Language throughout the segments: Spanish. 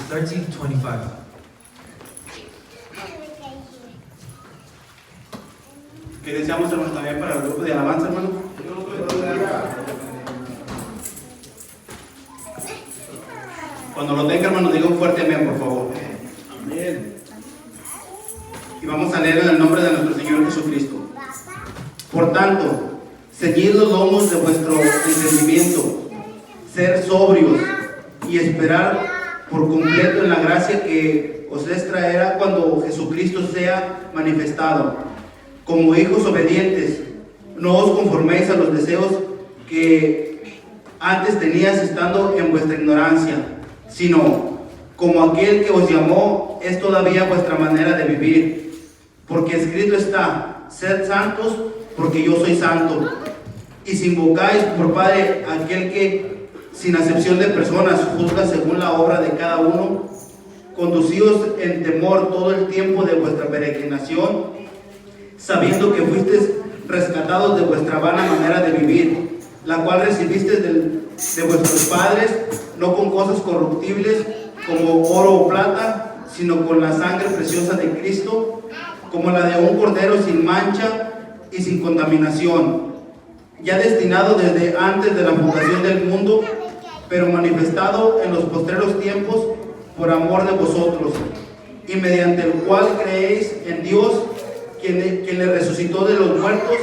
13:25. Que deseamos, hermano, también para el grupo de alabanza, hermano. Cuando lo tenga, hermano, diga un fuerte amén, por favor. Amén. Y vamos a leer en el nombre de nuestro Señor Jesucristo. Por tanto, ceñid los lomos de vuestro entendimiento, ser sobrios y esperar por completo en la gracia que os les traerá cuando Jesucristo sea manifestado. Como hijos obedientes, no os conforméis a los deseos que antes tenías estando en vuestra ignorancia, sino como aquel que os llamó es todavía vuestra manera de vivir. Porque escrito está: sed santos, porque yo soy santo. Y si invocáis por Padre a aquel que, sin acepción de personas, juzga según la obra de cada uno, conducíos en temor todo el tiempo de vuestra peregrinación, sabiendo que fuisteis rescatados de vuestra vana manera de vivir, la cual recibisteis de vuestros padres, no con cosas corruptibles como oro o plata, sino con la sangre preciosa de Cristo, como la de un cordero sin mancha y sin contaminación, ya destinado desde antes de la fundación del mundo, pero manifestado en los postreros tiempos por amor de vosotros, y mediante el cual creéis en Dios, quien le resucitó de los muertos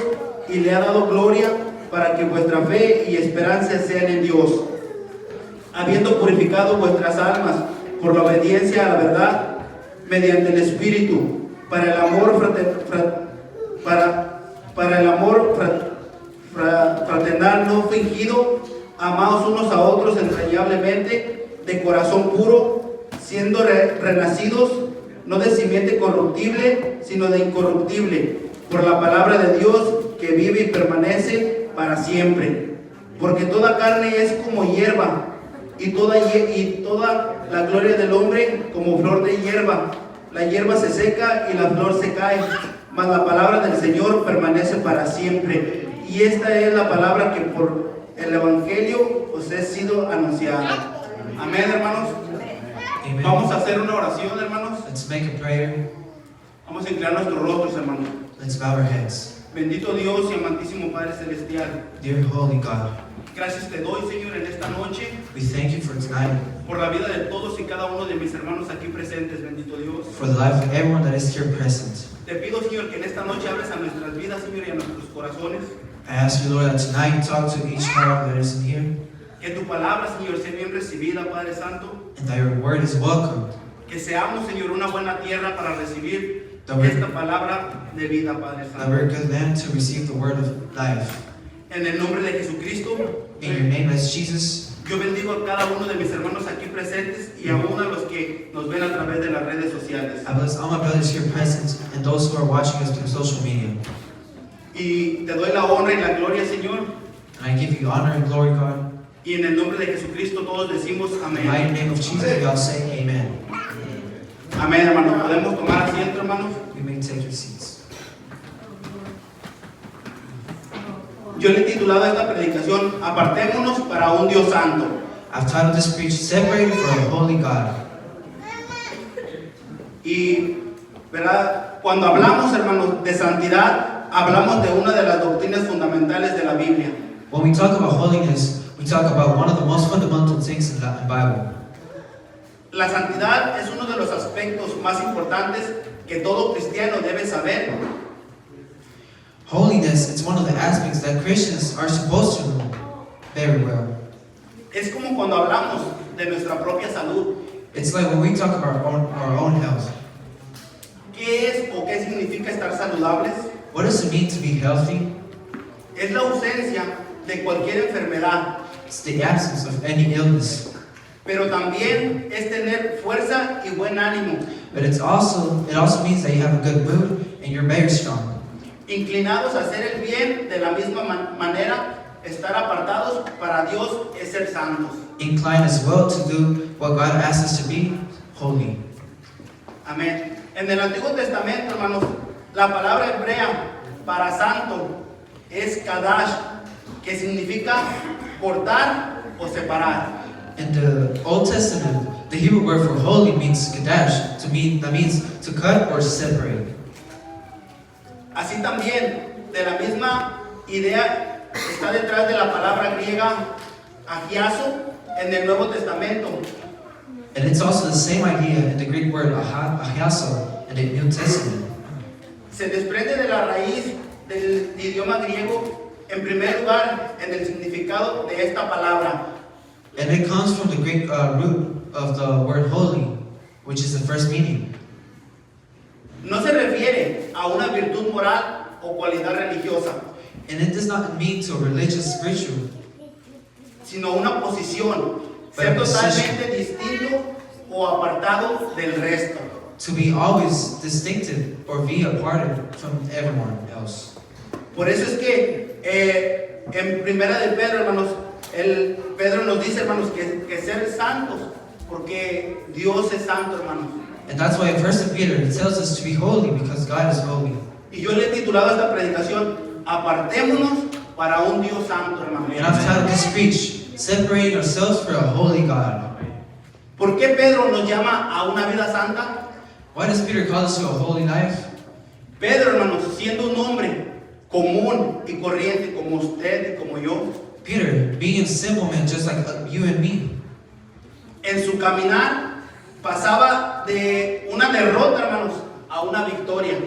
y le ha dado gloria, para que vuestra fe y esperanza sean en Dios, habiendo purificado vuestras almas por la obediencia a la verdad, mediante el Espíritu, para el amor fraternal no fingido, amados unos a otros entrañablemente, de corazón puro, siendo renacidos, no de simiente corruptible, sino de incorruptible, por la palabra de Dios que vive y permanece para siempre. Porque toda carne es como hierba, y toda la gloria del hombre como flor de hierba. La hierba se seca y la flor se cae, mas la palabra del Señor permanece para siempre. Y esta es la palabra que por el Evangelio os he sido anunciada. Amén, hermanos. Amen. Vamos a hacer una oración, hermanos. Let's make a prayer. Vamos a inclinar nuestros rostros, hermanos. Let's bow our heads. Bendito Dios y amantísimo Padre Celestial, Dear Holy God, gracias te doy, Señor, en esta noche, we thank you for tonight, por la vida de todos y cada uno de mis hermanos aquí presentes, bendito Dios. for the life of everyone that is here present. Te pido, Señor, que en esta noche hables a nuestras vidas, Señor, y a nuestros corazones. I ask you, Lord, that tonight you talk to each heart that is in here, Que tu palabra, Señor, sea bien recibida, Padre Santo. and that your word is welcomed. Que seamos, Señor, una buena tierra para recibir Amén. esta palabra de vida, Padre That we're Santo. good land to receive the word of life. En el nombre de Jesucristo, In your name as Jesus, yo bendigo a cada uno de mis hermanos aquí presentes y aún a los que nos ven a través de las redes sociales. I bless all my brothers here present and those who are watching us through social media. Y te doy la honra y la gloria, Señor. And I give you honor and glory, God. Y en el nombre de Jesucristo todos decimos In the amén. mighty name of Jesus, we all say amen. Amén, hermano. Podemos tomar asiento, hermanos. You may take your seats. Yo le he titulado a esta predicación Apartémonos para un Dios santo. I've titled this preach, Separated for a Holy God. Y, ¿verdad? Cuando hablamos, hermanos, de santidad, hablamos de una de las doctrinas fundamentales de la Biblia. When we talk about holiness, we talk about one of the most fundamental things in the Bible. La santidad es uno de los aspectos más importantes que todo cristiano debe saber. Holiness is one of the aspects that Christians are supposed to know very well. Es como cuando hablamos de nuestra propia salud. It's like when we talk about our own health. ¿Qué es o qué significa estar saludables? What does it mean to be healthy? Es la ausencia de cualquier enfermedad, It's the absence of any illness. pero también es tener fuerza y buen ánimo, But it also means that you have a good mood and you're very strong. inclinados a hacer el bien de la misma manera. Estar apartados para Dios es ser santos. Inclined as well to do what God asks us to be, holy. Amén. En el Antiguo Testamento, hermanos, la palabra hebrea para santo es kadash, que significa cortar o separar. In the Old Testament, The Hebrew word for holy means kadash, that means to cut or separate. Así también, de la misma idea está detrás de la palabra griega agiazo en el Nuevo Testamento. And it's also the same idea in the Greek word ahiaso in the New Testament. Se desprende de la raíz del idioma griego, en primer lugar, en el significado de esta palabra. And it comes from the Greek root of the word holy, which is the first meaning. No se refiere a una virtud moral o cualidad religiosa, And it does not mean to a religious virtue, sino una posición, ser Pero totalmente distinto o apartado del resto. to be always distinctive or be apart from everyone else. Por eso es que en primera de Pedro, hermanos, Pedro nos dice, hermanos, que ser santos, porque Dios es santo, hermanos. And that's why in 1 Peter it tells us to be holy because God is holy. Y yo le he titulado a esta predicación, apartémonos para un Dios santo, hermanos. And I've titled this speech, Separating Ourselves for a Holy God. ¿Por qué Pedro nos llama a una vida santa? Why does Peter call us to a holy life? Pedro, hermanos, siendo un hombre común y corriente como usted y como yo, Peter, being a simple man just like you and me, en su caminar pasaba de una derrota, hermanos, a una victoria.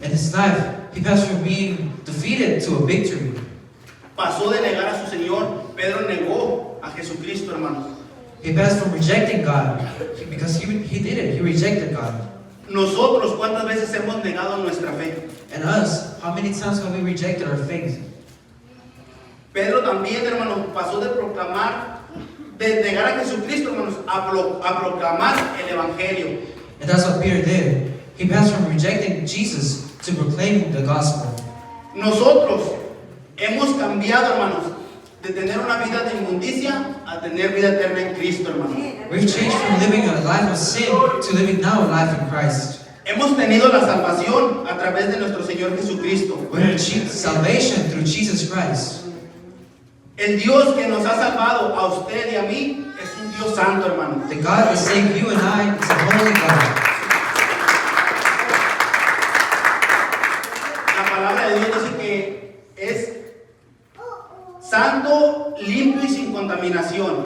in his life, he passed from being defeated to a victory. Pasó de negar a su Señor. Pedro negó a Jesucristo, hermanos. He passed from rejecting God, because he did it, he rejected God. Nosotros, ¿cuántas veces hemos negado nuestra fe? And us, how many times have we rejected our faith? Pedro también, hermanos, pasó de proclamar, de negar a Jesucristo, hermanos, a proclamar el Evangelio. And that's what Peter did. He passed from rejecting Jesus to proclaiming the gospel. Nosotros hemos cambiado, hermanos, de tener una vida de inmundicia a tener vida eterna en Cristo, hermanos. We've changed from living a life of sin to living now a life in Christ. Hemos tenido la salvación a través de nuestro Señor Jesucristo. We have achieved salvation through Jesus Christ. El Dios que nos ha salvado a usted y a mí es un Dios santo, hermanos. The God that saved you and I is a holy God. La palabra de Dios dice que es santo, limpio y sin contaminación.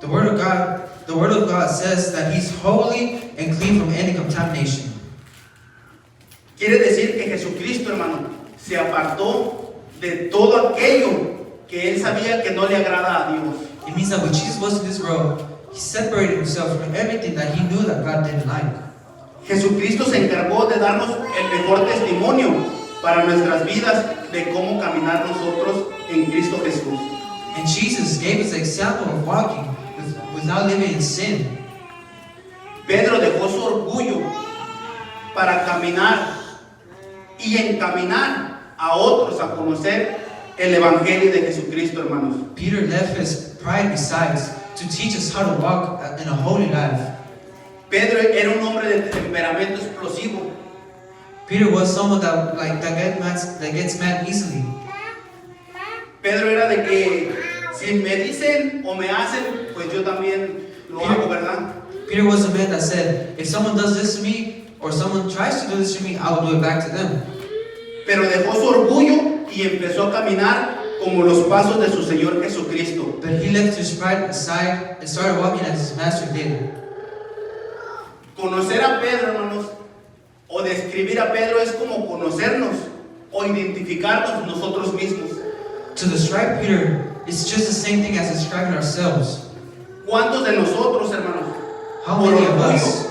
The word of God says that He's holy and clean from any contamination. Quiere decir que Jesucristo, hermano, se apartó de todo aquello que él sabía que no le agrada a Dios. It means that when Jesus was in this world, He separated Himself from everything that He knew that God didn't like. Jesucristo se encargó de darnos el mejor testimonio para nuestras vidas de cómo caminar nosotros en Cristo Jesús. And Jesus gave us the example of walking without living in sin. Pedro dejó su orgullo para caminar y encaminar a otros a conocer el Evangelio de Jesucristo, hermanos. Peter left his pride besides to teach us how to walk in a holy life. Pedro era un hombre de temperamento explosivo. Peter was someone that gets mad easily. Pedro era de que si me dicen o me hacen, pues yo también lo hago, ¿verdad? Peter was a man that said, if someone does this to me or someone tries to do this to me, I will do it back to them. Pero dejó su orgullo y empezó a caminar como los pasos de su Señor Jesucristo. But he left his pride aside and started walking as his master did. Conocer a Pedro, hermanos, o describir a Pedro es como conocernos o identificarnos nosotros mismos. To describe Peter is just the same thing as describing ourselves. ¿Cuántos de nosotros, hermanos, How many of us,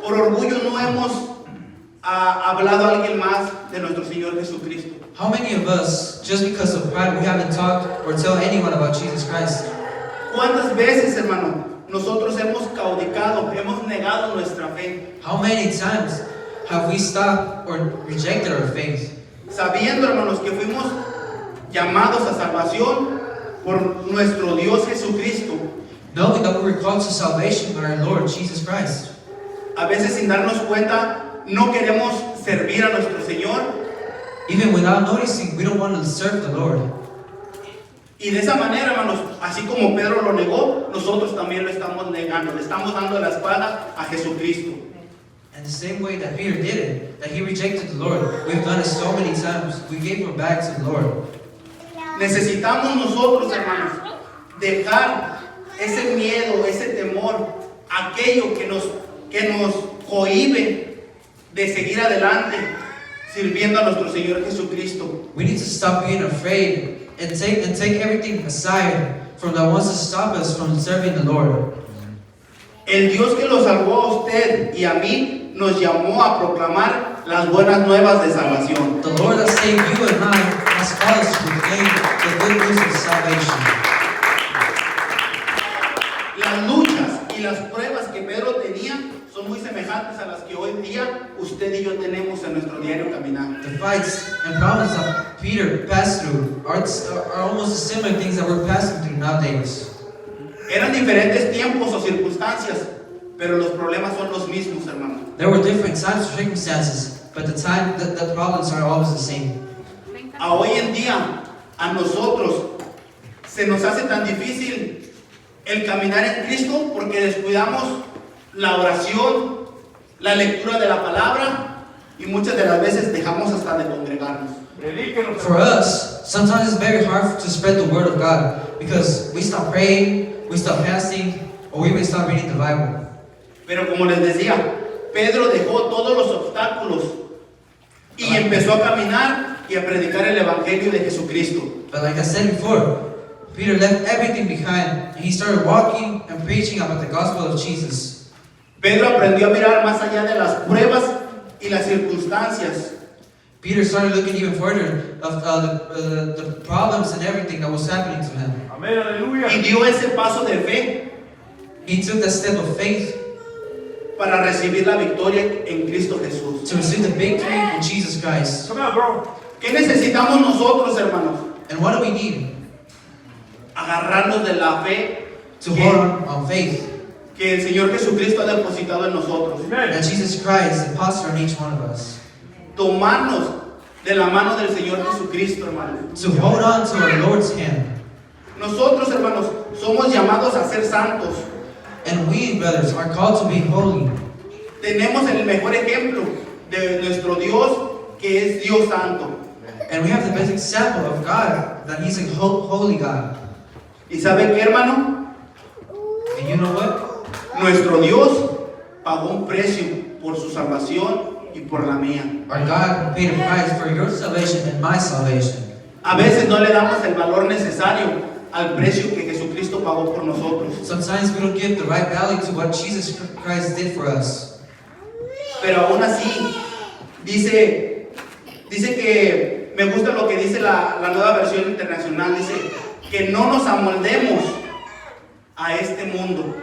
por orgullo no hemos hablado a alguien más de nuestro Señor Jesucristo? how many of us, just because of pride, we haven't talked or tell anyone about Jesus Christ? ¿Cuántas veces, hermano, nosotros hemos caudicado, hemos negado nuestra fe? How many times have we stopped or rejected our faith? Sabiendo, hermanos, que fuimos llamados a salvación por nuestro Dios Jesucristo. Knowing that we were called to salvation by our Lord Jesus Christ. A veces sin darnos cuenta, no queremos servir a nuestro Señor Even without noticing, we don't want to serve the Lord. Y de esa manera, hermanos, así como Pedro lo negó, nosotros también lo estamos negando. Le estamos dando la espalda a Jesucristo. And the same way that Peter did it, that he rejected the Lord, we've done it so many times. We gave our back to the Lord. Necesitamos nosotros, hermanos, dejar ese miedo, ese temor, aquello que nos cohíbe de seguir adelante sirviendo a nuestro Señor Jesucristo. We need to stop being afraid and take everything aside from that wants to stop us from serving the Lord. El Dios que lo salvó a usted y a mí nos llamó a proclamar las buenas nuevas de salvación. The Lord that saved you and I has called us to proclaim the good news of salvation. Las luchas y las pruebas que Pedro tenía son muy semejantes a las que hoy día usted y yo tenemos en nuestro diario caminar. The fights and problems that Peter passed through are almost the similar things that we're passing through nowadays. Eran diferentes tiempos o circunstancias, pero los problemas son los mismos, hermano. There were different times or circumstances, but the problems are always the same. A hoy en día, a nosotros se nos hace tan difícil el caminar en Cristo porque descuidamos la oración, la lectura de la palabra y muchas de las veces dejamos hasta de congregarnos. For us, sometimes it's very hard to spread the word of God because we stop praying, we stop fasting, or we even stop reading the Bible. Pero como les decía, Pedro dejó todos los obstáculos y empezó a caminar y a predicar el Evangelio de Jesucristo. But like I said before, Peter left everything behind and he started walking and preaching about the gospel of Jesus. Pedro aprendió a mirar más allá de las pruebas y las circunstancias. Peter started looking even further of the problems and everything that was happening to him. Amén, aleluya. Y dio ese paso de fe He took that step of faith para recibir la victoria en Cristo Jesús. to receive the victory in Jesus Christ. Come on, bro. ¿Qué necesitamos nosotros, hermanos? And what do we need? Agarrarnos de la fe To hold on faith que el Señor Jesucristo ha depositado en nosotros. Amen. that Jesus Christ deposited on each one of us. Tomarnos de la mano del Señor Jesucristo, hermano. To hold on to our Lord's hand. Nosotros, hermanos, somos llamados a ser santos. And we, brothers, are called to be holy. Tenemos el mejor ejemplo de nuestro Dios, que es Dios Santo. And we have the best example of God, that He's a holy God. ¿Y sabe qué, hermano? And you know what? Nuestro Dios pagó un precio por su salvación y por la mía. Our God paid a price for your salvation and my salvation. A veces no le damos el valor necesario al precio que Jesucristo pagó por nosotros. Sometimes we don't give the right value to what Jesus Christ did for us. Pero aún así, dice que me gusta lo que dice la nueva versión internacional, dice que no nos amoldemos a este mundo.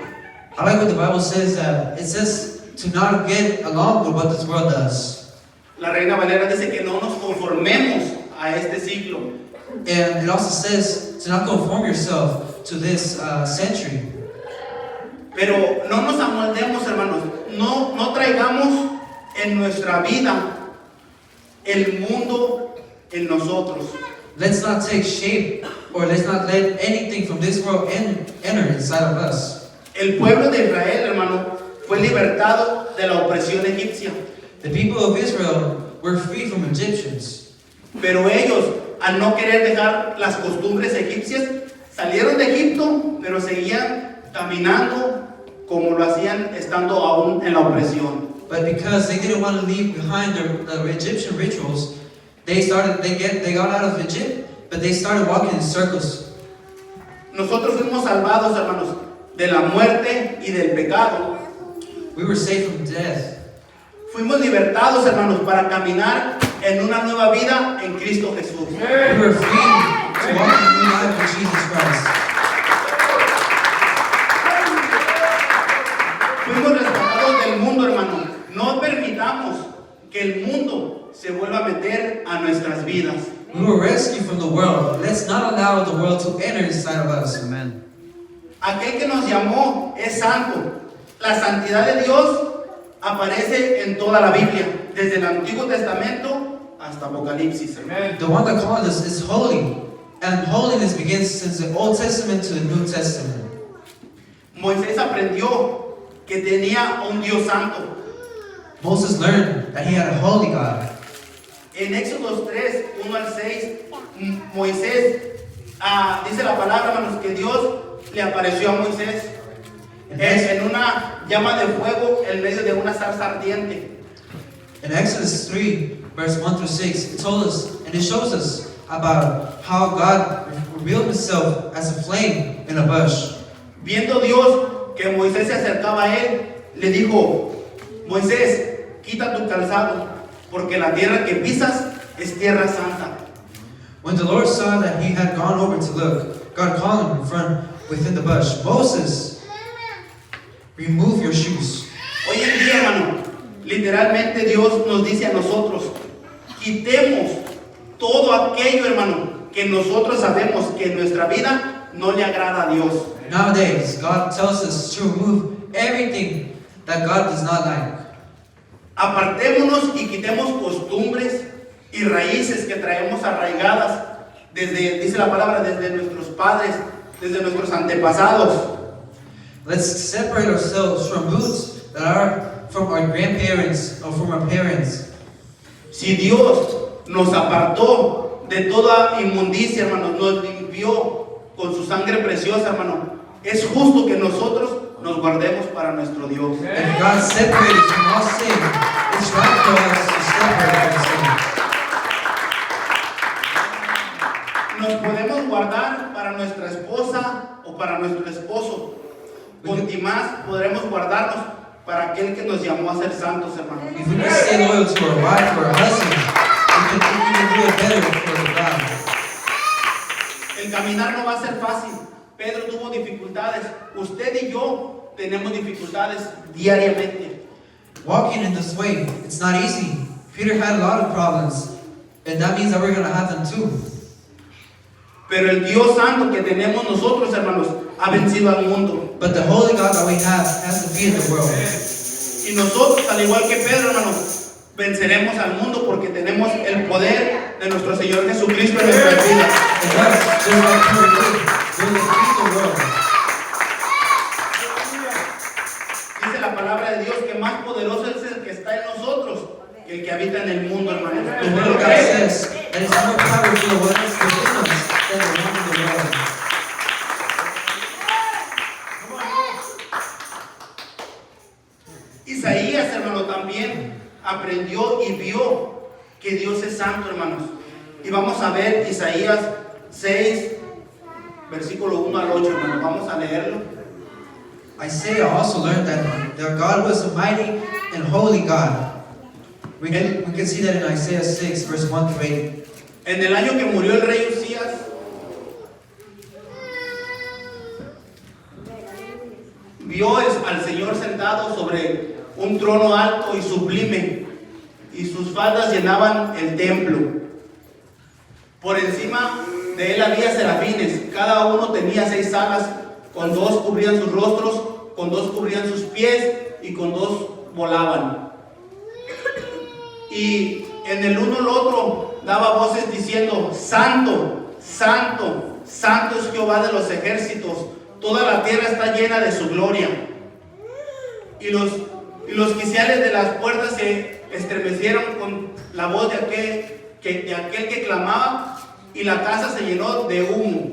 I like what the Bible says, that it says to not get along with what this world does. La Reina Valera dice que no nos conformemos a este siglo. And it also says to not conform yourself to this century. Pero no nos amoldemos, hermanos. No traigamos en nuestra vida el mundo en nosotros. Let's not take shape, or let's not let anything from this world enter inside of us. El pueblo de Israel, hermano, fue libertado de la opresión egipcia. The people of Israel were free from Egyptians. Pero ellos, al no querer dejar las costumbres egipcias, salieron de Egipto, pero seguían caminando como lo hacían estando aún en la opresión. But because they didn't want to leave behind the Egyptian rituals, they got out of Egypt, but they started walking in circles. Nosotros fuimos salvados, hermanos, de la muerte y del pecado. We were saved from death. Fuimos libertados, hermanos, para caminar en una nueva vida en Cristo Jesús. We were free to walk in a new life with Jesus Christ. Fuimos rescatados del mundo, hermano. No permitamos que el mundo se vuelva a meter a nuestras vidas. We were rescued from the world. Let's not allow the world to enter inside of us. Amen. Aquel que nos llamó es santo. La santidad de Dios aparece en toda la Biblia, desde el Antiguo Testamento hasta Apocalipsis. Amen. The one that called us is holy. And holiness begins since the Old Testament to the New Testament. Moisés aprendió que tenía un Dios santo. Moses learned that he had a holy God. En Éxodo 3, 1 al 6, Moisés, dice la palabra, hermanos, que Dios le apareció a Moisés en una llama de fuego en medio de una zarza ardiente. In Exodus 3, verse 1 through 6, it told us, and it shows us about how God revealed himself as a flame in a bush. Viendo Dios que Moisés se acercaba a él, le dijo: Moisés, quita tu calzado, porque la tierra que pisas es tierra santa. When the Lord saw that he had gone over to look, God called him in front within the bush, Moses, remove your shoes. Hoy en día, hermano, literalmente Dios nos dice a nosotros: quitemos todo aquello, hermano, que nosotros sabemos que en nuestra vida no le agrada a Dios. Nowadays, God tells us to remove everything that God does not like. Apartémonos y quitemos costumbres y raíces que traemos arraigadas desde, dice la palabra, desde nuestros padres, desde nuestros antepasados. Let's separate ourselves from roots that are from our grandparents or from our parents. Si Dios nos apartó de toda inmundicia, hermanos, nos limpió con su sangre preciosa, hermano, es justo que nosotros nos guardemos para nuestro Dios. If God separated us from all sin, it's right for us to separate from sin. Nos podemos guardar para nuestra esposa o para nuestro esposo. Con más podremos guardarnos para aquel que nos llamó a ser santos, hermano. If we can stay loyal to our wife or our husband, we can do it better for God. El caminar no va a ser fácil. Pedro tuvo dificultades. Usted y yo tenemos dificultades diariamente. Walking in this way, it's not easy. Peter had a lot of problems, and that means that we're going to have them too. Pero el Dios santo que tenemos nosotros, hermanos, ha vencido al mundo. But the holy God that we have has defeated the world. Y nosotros, al igual que Pedro, hermanos, venceremos al mundo porque tenemos el poder de nuestro Señor Jesucristo en nuestras vidas. And us, just like Peter did, we'll defeat the world. Dice la palabra de Dios que más poderoso es el que está en nosotros que el que habita en el mundo, hermanos. The word of God says that it's more powerful what is within us than the one in the world. Isaías, hermano, también aprendió y vio que Dios es santo, hermanos. Y vamos a ver Isaías 6, versículo 1 al 8, hermanos. Vamos a leerlo. Isaiah also learned that their God was a mighty and holy God. We can see that in Isaiah 6, verse 1 through 8. En el año que murió el rey Usías, vio al Señor sentado sobre un trono alto y sublime, y sus faldas llenaban el templo. Por encima de él había serafines, cada uno tenía 6 alas, con 2 cubrían sus rostros, con 2 cubrían sus pies, y con 2 volaban. Y en el uno al otro daba voces diciendo: Santo, Santo, Santo es Jehová de los ejércitos, toda la tierra está llena de su gloria. Y los quiciales de las puertas se estremecieron con la voz de aquel que clamaba, y la casa se llenó de humo.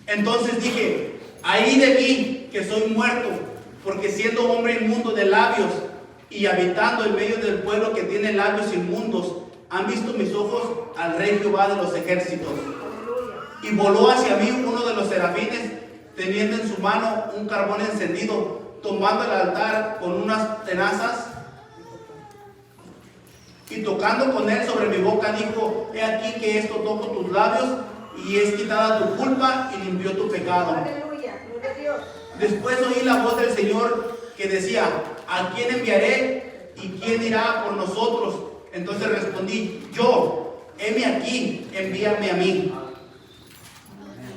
Entonces dije: ay de mí, que soy muerto, porque siendo hombre inmundo de labios y habitando en medio del pueblo que tiene labios inmundos, han visto mis ojos al Rey Jehová de los ejércitos. Y voló hacia mí uno de los serafines, teniendo en su mano un carbón encendido, tomando el altar con unas tenazas, y tocando con él sobre mi boca, dijo: he aquí que esto toco tus labios, y es quitada tu culpa y limpió tu pecado. Aleluya, gloria a Dios. Después oí la voz del Señor que decía: ¿a quién enviaré? ¿Y quién irá por nosotros? Entonces respondí: yo, heme aquí, envíame a mí.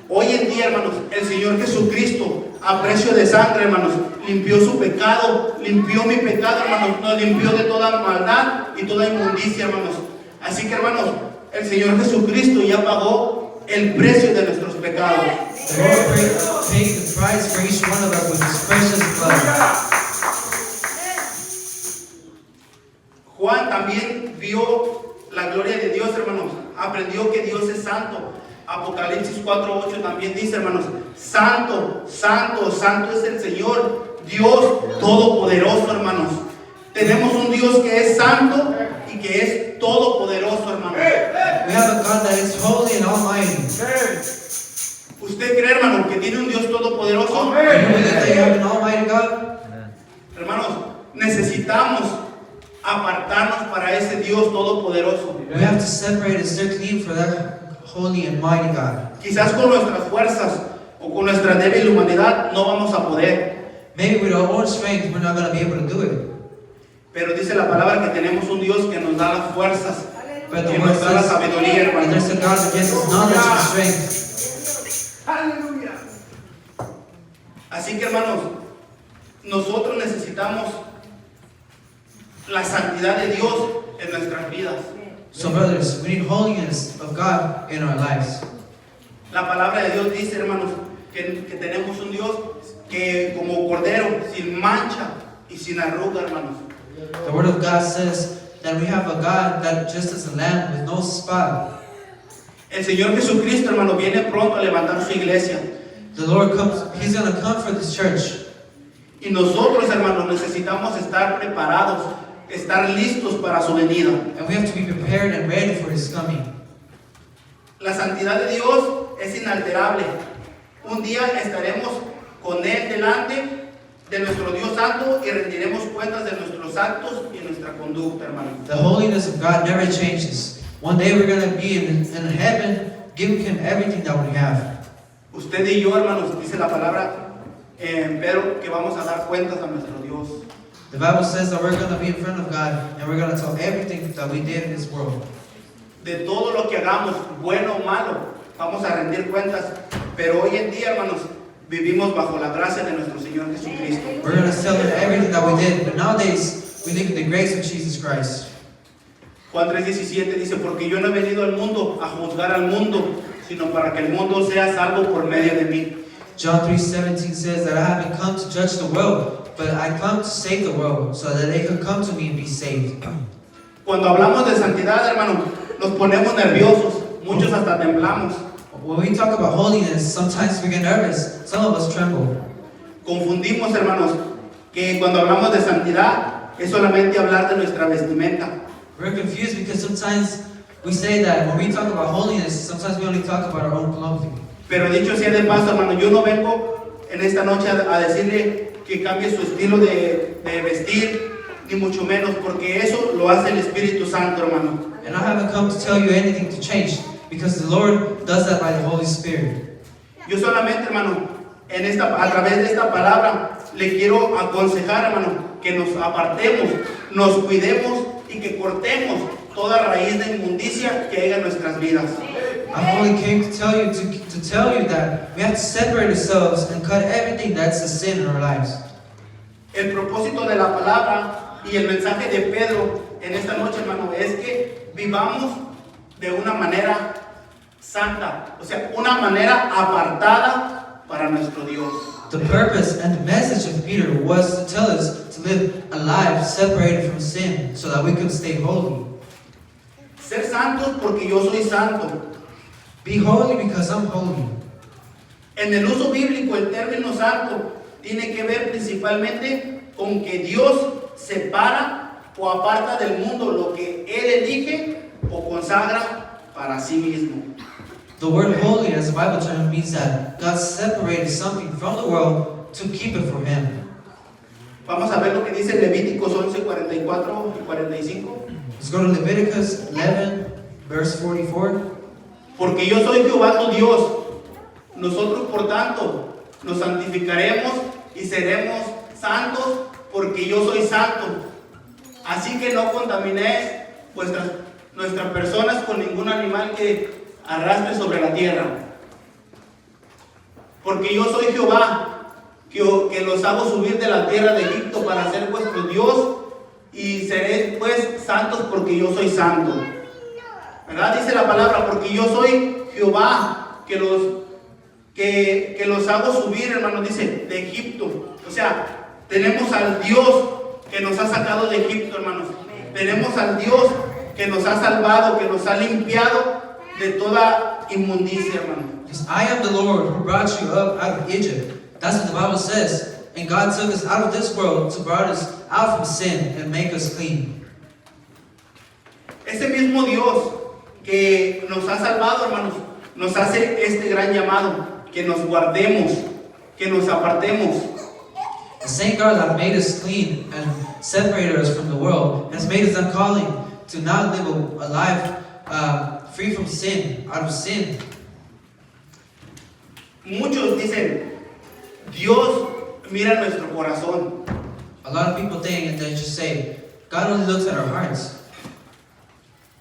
Hoy en día, hermanos, el Señor Jesucristo, a precio de sangre, hermanos, limpió su pecado, limpió mi pecado, hermanos, nos limpió de toda maldad y toda inmundicia, hermanos. Así que, hermanos, el Señor Jesucristo ya pagó el precio de nuestros pecados. The Lord paid the price for each one of us with His precious blood. Juan también vio la gloria de Dios, hermanos. Aprendió que Dios es santo. Apocalipsis 4:8 también dice, hermanos, santo, santo, santo es el Señor, Dios todopoderoso, hermanos. Tenemos un Dios que es santo y que es todopoderoso, hermanos. We have a God that is holy and almighty. ¿Usted cree, hermano, que tiene un Dios todopoderoso? You believe that you have an almighty God? Hermanos, necesitamos apartarnos para ese Dios todopoderoso. We have to separate and stay clean for that holy and mighty God. Quizás con nuestras fuerzas o con nuestra débil humanidad no vamos a poder. Maybe with our own strength, we're not going to be able to do it. Pero dice la palabra que tenemos un Dios que nos da las fuerzas, But the que word nos da la says sabiduría, that hermano. there's a God that gives us knowledge and strength. Aleluya. Así que, hermanos, nosotros necesitamos la santidad de Dios en nuestras vidas. So brothers, we need holiness of God in our lives. La palabra de Dios dice, hermanos, que tenemos un Dios que como cordero, sin mancha y sin arruga, hermanos. The word of God says that we have a God that just as a lamb with no spot. El Señor Jesucristo, hermano, viene pronto a levantar su iglesia. The Lord comes, He's going to come for this church. Y nosotros, hermanos, necesitamos estar preparados, estar listos para su venida. And we have to be prepared and ready for His coming. La santidad de Dios es inalterable. Un día estaremos con Él delante de nuestro Dios Santo y rendiremos cuentas de nuestros actos y nuestra conducta, hermano. The holiness of God never changes. One day we're going to be in heaven, giving Him everything that we have. Usted y yo, hermanos, dice la palabra en Pedro que vamos a dar cuentas a nuestro Dios. The Bible says that we're going to be in front of God and we're going to tell everything that we did in this world. De todo lo que hagamos, bueno o malo, vamos a rendir cuentas. Pero hoy en día, hermanos, vivimos bajo la gracia de nuestro Señor Jesucristo. We're going to tell Him everything that we did, but nowadays we live in the grace of Jesus Christ. Juan 3:17 dice, porque yo no he venido al mundo a juzgar al mundo, sino para que el mundo sea salvo por medio de mí. John 3:17 says that I haven't come to judge the world, but I come to save the world, so that they could come to me and be saved. Cuando hablamos de santidad, hermano, nos ponemos nerviosos, muchos hasta temblamos. When we talk about holiness, sometimes we get nervous. Some of us tremble. Confundimos, hermanos, que cuando hablamos de santidad es solamente hablar de nuestra vestimenta. We're confused because sometimes we say that when we talk about holiness, sometimes we only talk about our own clothing. Pero dicho sea de paso, hermano, yo no vengo en esta noche a decirle que cambie su estilo de vestir, ni mucho menos, porque eso lo hace el Espíritu Santo, hermano. And I haven't come to tell you anything to change, because the Lord does that by the Holy Spirit. Yo solamente, hermano, a través de esta palabra, le quiero aconsejar, hermano, que nos apartemos, nos cuidemos y que cortemos toda raíz de inmundicia que haya en nuestras vidas. I only came to tell you that we have to separate ourselves and cut everything that's a sin in our lives. El propósito de la palabra y el mensaje de Pedro en esta noche, hermano, es que vivamos de una manera santa, o sea, una manera apartada para nuestro Dios. The purpose and the message of Peter was to tell us to live a life separated from sin, so that we could stay holy. Ser santos porque yo soy santo. Be holy because I'm holy. En el uso bíblico, el término santo tiene que ver principalmente con que Dios separa o aparta del mundo lo que Él elige o consagra para sí mismo. The word holy as a Bible term means that God separated something from the world to keep it for Him. Vamos a ver lo que dice Levíticos 11, 44 y 45. Let's go to Leviticus 11, verse 44. Porque yo soy Jehová tu Dios. Nosotros, por tanto, nos santificaremos y seremos santos porque yo soy santo. Así que no contaminéis nuestras personas con ningún animal que arrastre sobre la tierra. Porque yo soy Jehová, que los hago subir de la tierra de Egipto para ser vuestro Dios, y seréis pues santos porque yo soy santo. ¿Verdad? Dice la palabra, porque yo soy Jehová, que los hago subir, hermanos, dice, de Egipto. O sea, tenemos al Dios que nos ha sacado de Egipto, hermanos. Tenemos al Dios que nos ha salvado, que nos ha limpiado de toda inmundicia, hermano. Because I am the Lord who brought you up out of Egypt. That's what the Bible says. And God took us out of this world to brought us out from sin and make us clean. Ese mismo Dios que nos ha salvado, hermanos, nos hace este gran llamado, que nos guardemos, que nos apartemos. The same God that made us clean and separated us from the world has made us a calling to now live a life free from sin, out of sin. Muchos dicen, Dios mira nuestro corazón. A lot of people think and they just say, God only looks at our hearts.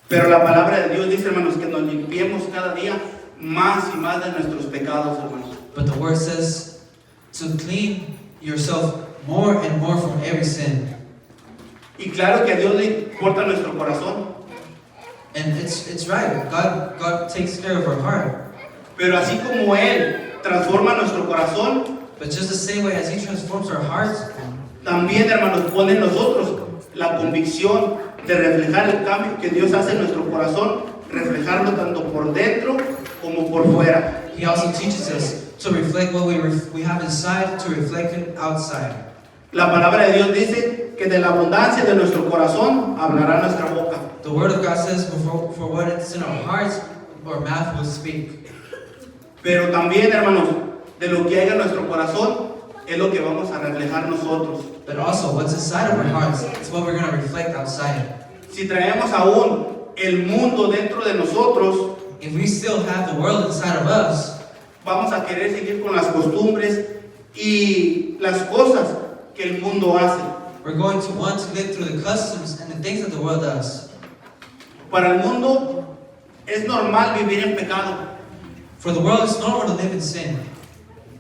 Pero la palabra de Dios dice, hermanos, que nos limpiemos cada día más y más de nuestros pecados, hermanos. But the word says to clean yourself more and more from every sin. Y claro que a Dios le importa nuestro corazón. And it's right. God takes care of our heart. Pero así como Él transforma nuestro corazón, But just the same way as He transforms our hearts, también, hermanos, pone en nosotros la convicción de reflejar el cambio que Dios hace en nuestro corazón, reflejarlo tanto por dentro como por fuera. He also teaches us to reflect what we have inside, to reflect it outside. La palabra de Dios dice que de la abundancia de nuestro corazón hablará nuestra boca. The Word of God says, for what is in our hearts, our mouth will speak. Pero también, hermanos, de lo que hay en nuestro corazón es lo que vamos a reflejar nosotros. But also, what's inside of our hearts is what we're going to reflect outside. Si traemos aún el mundo dentro de nosotros, If we still have the world inside of us, vamos a querer seguir con las costumbres y las cosas que el mundo hace. we're going to want to live through the customs and the things that the world does. Para el mundo es normal vivir en pecado. For the world, it's normal to live in sin.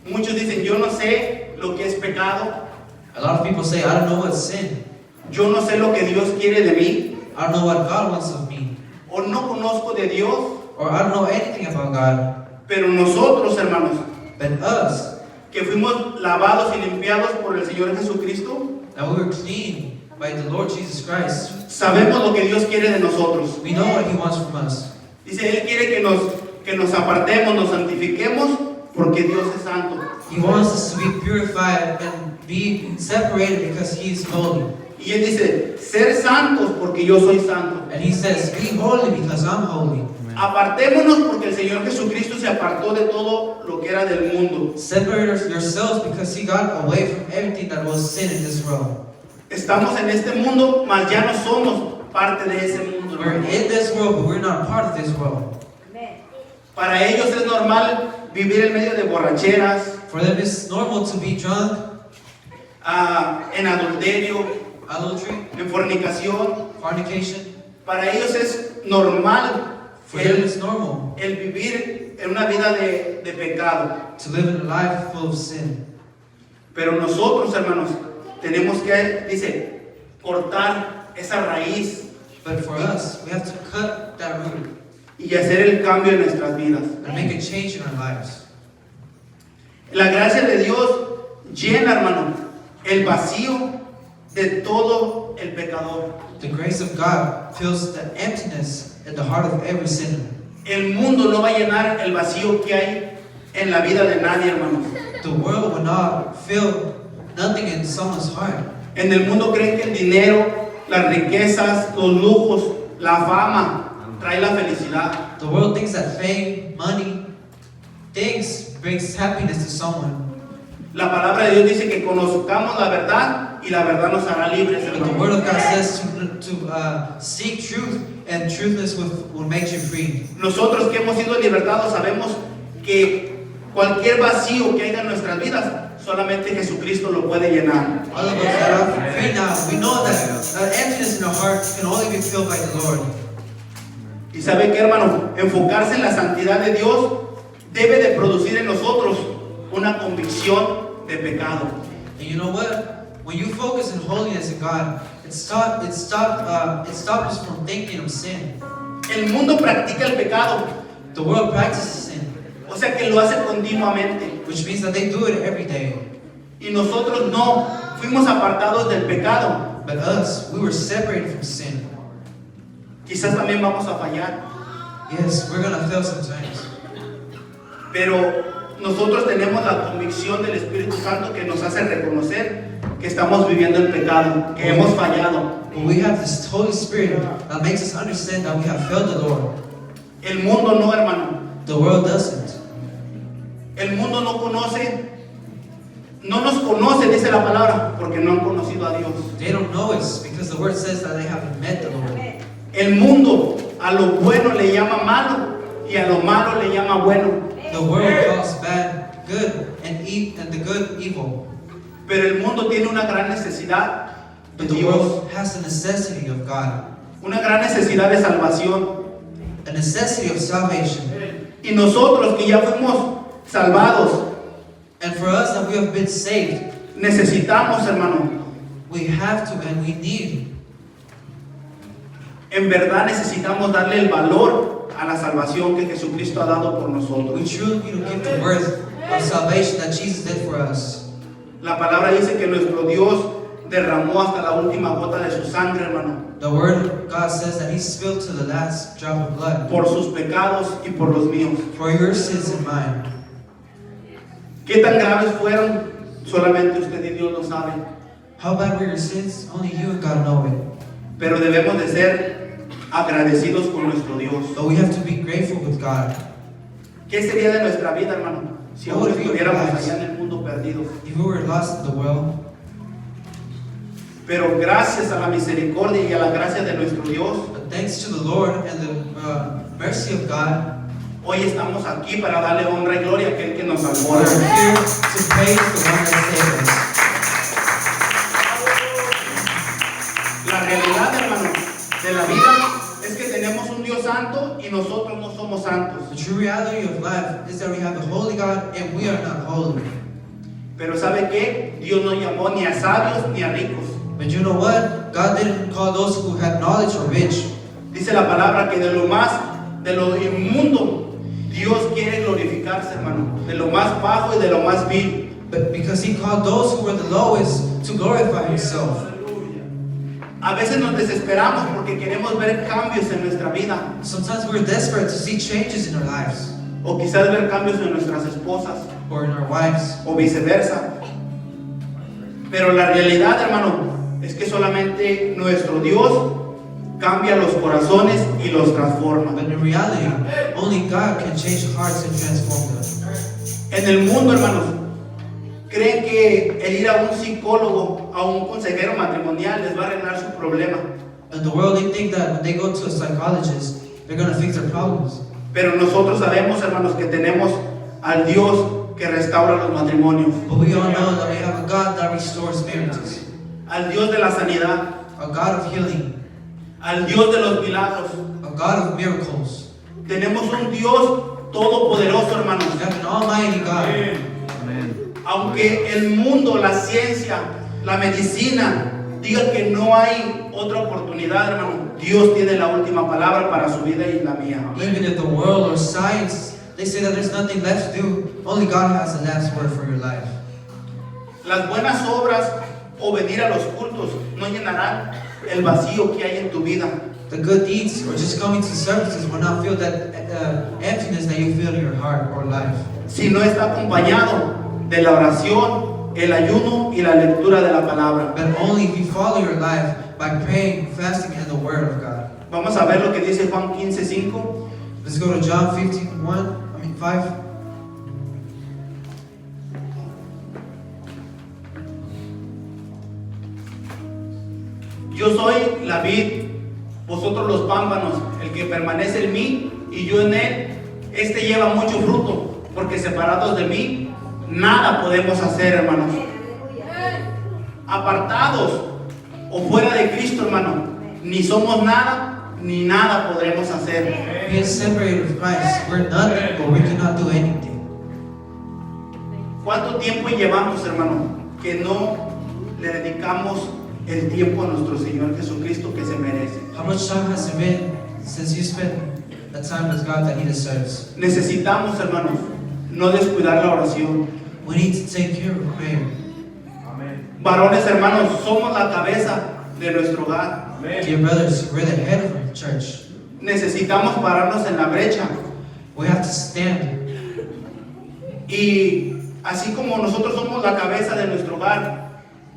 Muchos dicen, yo no sé lo que es pecado, A lot of people say, I don't know what's sin. yo no sé lo que Dios quiere de mí, I don't know what God wants of me. o no conozco de Dios. Or I don't know anything about God. Pero nosotros, hermanos, But us, que fuimos lavados y limpiados por el Señor Jesucristo, that we were clean by the Lord Jesus Christ, sabemos lo que Dios quiere de nosotros. we know what He wants from us. Dice, Él quiere que nos apartemos, nos santifiquemos, porque Dios es santo. He wants us to be purified and be separated because He is holy. Y Él dice, ser santos porque yo soy santo. And He says, be holy because I'm holy. Apartémonos porque el Señor Jesucristo se apartó de todo lo que era del mundo. Separate yourselves because He got away from everything that was sin in this world. Estamos en este mundo, mas ya no somos parte de ese mundo. We're in this world, but we're not part of this world. Para ellos es normal vivir en medio de borracheras, For them, it's normal to be drunk, en adulterio, adultery, en fornicación. fornication. Para ellos es normal For them, it's normal el vivir en una vida de pecado. to live in a life full of sin. Pero nosotros, hermanos, tenemos que, dice, cortar esa raíz But for us, we have to cut that root y hacer el cambio en nuestras vidas. and make a change in our lives. La gracia de Dios llena, hermano, el vacío de todo el pecador. The grace of God fills the emptiness in the heart of every sinner. El mundo no va a llenar el vacío que hay en la vida de nadie, hermanos. The world will not fill nothing in someone's heart. En el mundo creen que el dinero, las riquezas, los lujos, la fama trae la felicidad. The world thinks that fame, money, things brings happiness to someone. La palabra de Dios dice que conozcamos la verdad y la verdad nos hará libres, But the hermanos. Word of God says to seek truth, and truthness will make you free. Nosotros que hemos sido libertados sabemos que cualquier vacío que haya en nuestras vidas, solamente Jesucristo lo puede llenar. All of us that are free now, we know that emptiness in our heart can only be filled by the Lord. Y sabe que, hermano, enfocarse en la santidad de Dios debe de producir en nosotros una convicción de pecado. And you know what? When you focus on holiness in God, it stops us from thinking of sin. El mundo practica el pecado, The world practices sin. O sea que lo hace continuamente. which means that they do it every day. Y nosotros no, fuimos apartados del pecado. But us, we were separated from sin. Quizás también vamos a fallar, Yes, we're gonna fail sometimes. pero nosotros tenemos la convicción del Espíritu Santo que nos hace reconocer que estamos viviendo en pecado, que hemos fallado. But we have this Holy Spirit that makes us understand that we have failed the Lord. El mundo no, hermano. The world doesn't. El mundo no conoce, no nos conoce, dice la palabra, porque no han conocido a Dios. They don't know us because the word says that they haven't met the Lord. El mundo a lo bueno le llama malo y a lo malo le llama bueno. The world calls bad good and the good evil. Pero el mundo tiene una gran necesidad de But the Dios, world has the necessity of God, una gran necesidad de salvación. a necessity of salvation. Y nosotros que ya fuimos salvados, And for us that we have been saved, necesitamos, hermano, we have to and we need. en verdad necesitamos darle el valor a la salvación que Jesucristo ha dado por We nosotros. truly need to give the worth of salvation that Jesus did for us. La palabra dice que nuestro Dios derramó hasta la última gota de su sangre, hermano, The word of God says that He spilled to the last drop of blood por sus pecados y por los míos. for your sins and mine. ¿Qué tan graves fueron? Solamente usted y Dios lo saben. How bad were your sins? Only you and God know it. Pero debemos de ser agradecidos con nuestro Dios. But we have to be grateful with God. ¿Qué sería de nuestra vida, hermano, si aún estuviéramos allá en el mundo perdidos? If we were lost in the world, Pero gracias a la misericordia y a la gracia de nuestro Dios, but thanks to the Lord and the mercy of God, hoy estamos aquí para darle honra y gloria a aquel que nos salvó. we're here to praise the one that saved us. La realidad, hermano, de la vida es que tenemos un Dios santo y nosotros no somos santos. The true reality of life is that we have a holy God and we are not holy. Pero ¿sabe qué? Dios no llamó ni a sabios ni a ricos. But you know what? God didn't call those who had knowledge or rich. Dice la palabra que de lo más, de lo inmundo, Dios quiere glorificarse, hermano. De lo más bajo y de lo más vil. But because He called those who were the lowest to glorify Himself. A veces nos desesperamos porque queremos ver cambios en nuestra vida. Sometimes we're desperate to see changes in our lives O quizás ver cambios en nuestras esposas. or in our wives. O viceversa. Pero la realidad, hermano, es que solamente nuestro Dios cambia los corazones y los transforma. But in reality, only God can change hearts and transform them. En el mundo, hermanos, creen que el ir a un psicólogo, a un consejero matrimonial les va a arreglar su problema. In the world, they think that when they go to a psychologist, they're going to fix their problems. Pero nosotros sabemos, hermanos, que tenemos al Dios que restaura los matrimonios, But we all know that we have a God that restores marriages, al Dios de la sanidad, a God of healing, al Dios de los milagros. a God of miracles. Tenemos un Dios todopoderoso, hermanos. We have an almighty God. Aunque el mundo, la ciencia, la medicina diga que no hay otra oportunidad, hermano, Dios tiene la última palabra para su vida y la mía. Even if the world or science, they say that there's nothing left to do, only God has the last word for your life. Las buenas obras o venir a los cultos no llenarán el vacío que hay en tu vida. The good deeds or just coming to services will not fill that emptiness that you feel in your heart or life. Si no está acompañado de la oración, el ayuno y la lectura de la palabra. But only if you follow your life by praying, fasting, and the Word of God. Vamos a ver lo que dice Juan 15:5. Let's go to John 5. Yo soy la vid, vosotros los pámpanos, el que permanece en mí y yo en él, este lleva mucho fruto, porque separados de mí, nada podemos hacer, hermanos. Apartados o fuera de Cristo, hermano, ni somos nada, ni nada podremos hacer. Being separated from Christ, we're nothing, but we cannot do anything. ¿Cuánto tiempo llevamos, hermano, que no le dedicamos el tiempo a nuestro Señor Jesucristo que se merece? How much time has it been since you spent the time with God that He deserves? Necesitamos, hermanos, no descuidar la oración. We need to take care of prayer. Varones hermanos, somos la cabeza de nuestro hogar. Dear brothers, we're the head of our church. Necesitamos pararnos en la brecha. We have to stand. Y así como nosotros somos la cabeza de nuestro hogar,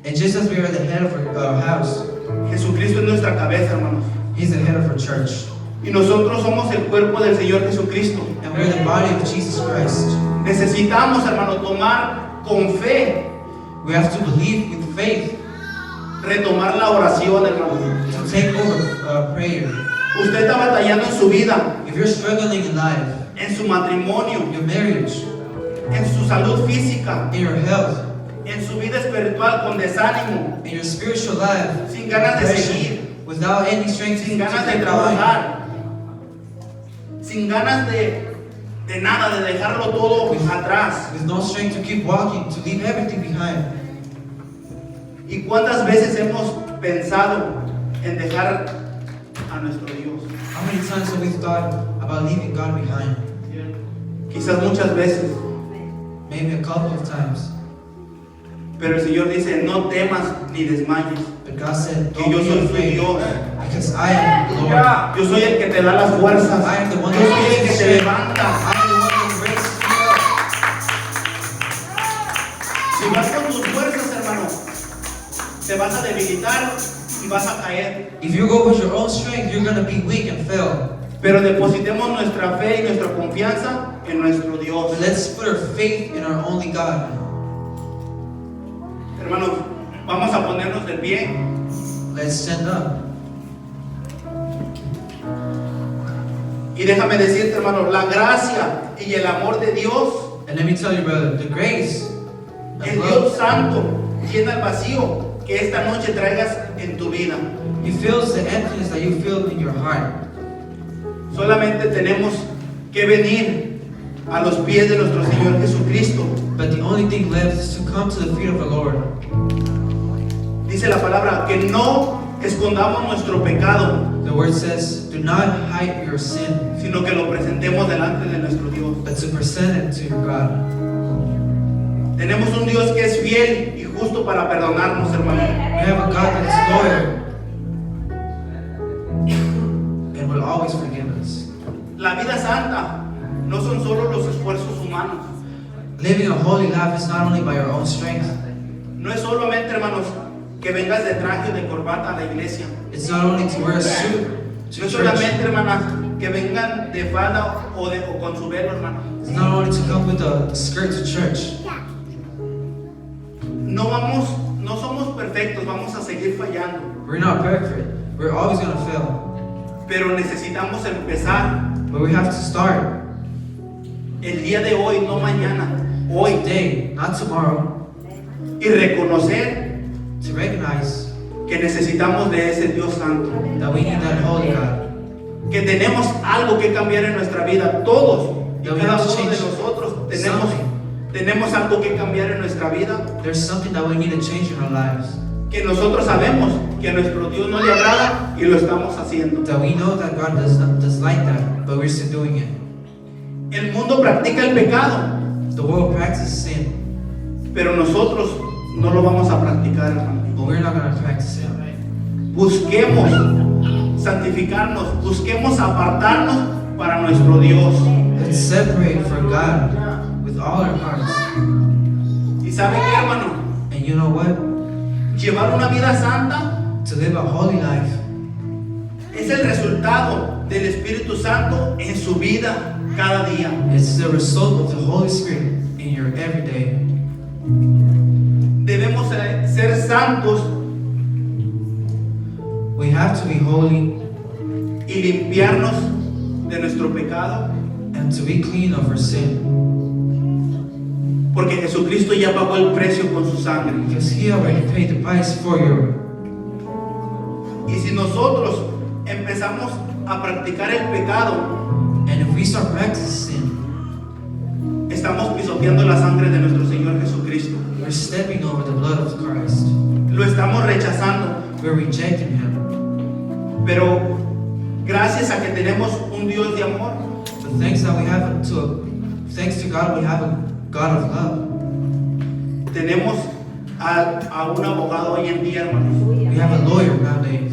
And just as we are the head of our house, Jesucristo es nuestra cabeza, hermanos. He's the head of our church. Y nosotros somos el cuerpo del Señor Jesucristo. And we're the body of Jesus Christ. Necesitamos, hermano, tomar con fe, We have to believe with faith retomar la oración, hermano. to take over prayer. Usted está batallando en su vida, If you're struggling in life, en su matrimonio, your marriage, en su salud física, in your health, en su vida espiritual con desánimo, in your spiritual life, sin ganas de depression, seguir, without any strength to sin ganas de keep going, trabajar, sin ganas de nada, de dejarlo todo atrás. with no strength to keep walking, to leave everything behind. ¿Y cuántas veces hemos pensado en dejar a nuestro Dios? How many times have we thought about leaving God behind? Quizás muchas veces, Maybe a couple of times. pero el Señor dice, no temas ni desmayes, But God said, que don't yo be soy tu afraid, Dios. because I am the Lord. Yo soy el que te da las fuerzas, I am the one yo soy el que te that levanta. I am the one that raises you up. Si vas con tus fuerzas, hermano, te vas a debilitar y vas a caer. If you go with your own strength, you're going to be weak and fail. Pero depositemos nuestra fe y nuestra confianza en nuestro Dios. But let's put our faith in our only God. Hermanos, vamos a ponernos de pie. Let's stand up. Y déjame decirte, hermano, la gracia y el amor de Dios, And let me tell you, brother, the grace el and Dios love, Santo, llena el vacío que esta noche traigas en tu vida. He fills the emptiness that you feel in your heart. Solamente tenemos que venir a los pies de nuestro Señor Jesucristo. But the only thing left is to come to the feet of the Lord. Dice la palabra que no escondamos nuestro pecado, The word says, do not hide your sin, sino que lo presentemos delante de nuestro Dios. but to present it to your God. Tenemos un Dios que es fiel y justo para perdonarnos, hermano. We have a God that is loyal and will always forgive us. La vida santa no son solo los esfuerzos humanos. Living a holy life is not only by your own strength. No es solamente, hermanos, que vengas de traje o de corbata a la iglesia. It's not only to wear a suit No to es church. solamente, hermanas, que vengan de falda o con su velo, hermano. It's not only to come with a skirt to church. No somos perfectos, vamos a seguir fallando. We're not perfect. We're always going to fail. Pero necesitamos empezar But we have to start el día de hoy, no mañana, hoy, today, not tomorrow, y reconocer to recognize que necesitamos de ese Dios Santo. that we need that holy God. Que tenemos algo que cambiar en nuestra vida, todos y Yeah, we cada have to uno de change nosotros something. tenemos algo que cambiar en nuestra vida, There's something that we need to change in our lives. que nosotros sabemos que a nuestro Dios no le agrada y lo estamos haciendo. That we know that God does like that, but we're still doing it. El mundo practica el pecado, The world practices sin, pero nosotros no lo vamos a practicar, hermano. but we're not going to practice it. Busquemos santificarnos, busquemos apartarnos para nuestro Dios. Let's separate for God with all our hearts. ¿Y sabe qué, hermano? And you know what? Llevar una vida santa To live a holy life es el resultado del Espíritu Santo en su vida cada día. is the result of the Holy Spirit in your everyday. Debemos ser santos We have to be holy y limpiarnos de nuestro pecado, and to be clean of our sin, porque Jesucristo ya pagó el precio con su sangre. because He already paid the price for you. Y si nosotros empezamos a practicar el pecado, And if we start practicing, estamos pisoteando la sangre de nuestro Señor Jesucristo. we're stepping over the blood of Christ. Lo estamos rechazando. We're rejecting Him. Pero gracias a que tenemos un Dios de amor, But thanks that we have thanks to God, we have a God of love. Tenemos a un abogado hoy en día, hermanos. We have a lawyer nowadays.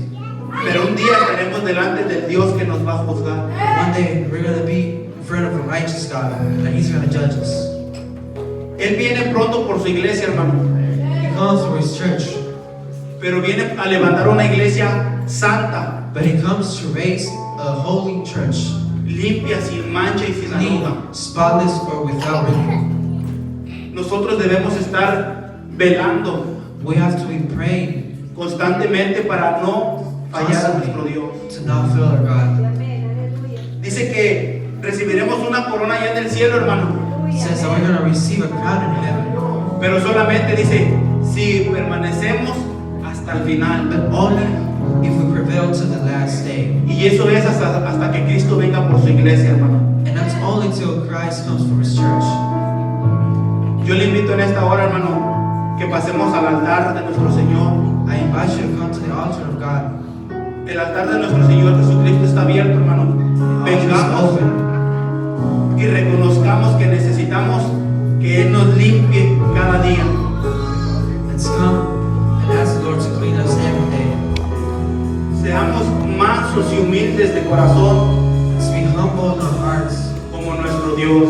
Pero un día estaremos delante del Dios que nos va a juzgar. One day we're going to be in front of a righteous God, and He's going to judge us. Él viene pronto por su iglesia, hermano. He comes for His church, Pero viene a levantar una iglesia santa, but He comes to raise a holy church, limpia, sin mancha y sin arruga. clean, spotless, or without wrinkle. Nosotros debemos estar velando We have to be praying constantemente para no fallar a nuestro Dios. to not fail our God. Dice que recibiremos una corona allá en el cielo, hermano. It says that we're going to receive a crown in heaven, Pero solamente dice, si permanecemos hasta el final. but only if we prevail to the last day. Y eso es hasta que Cristo venga por su iglesia, hermano. And that's only till Christ comes for His church. Yo le invito en esta hora, hermano, que pasemos al altar de nuestro Señor. I invite you to come to the altar of God. El altar de nuestro Señor Jesucristo está abierto, hermano. The altar is Vengamos open. y reconozcamos que necesitamos que Él nos limpie cada día. Let's come and ask the Lord to clean us every day. Seamos mansos y humildes de corazón Let's be humble in our hearts, como nuestro Dios.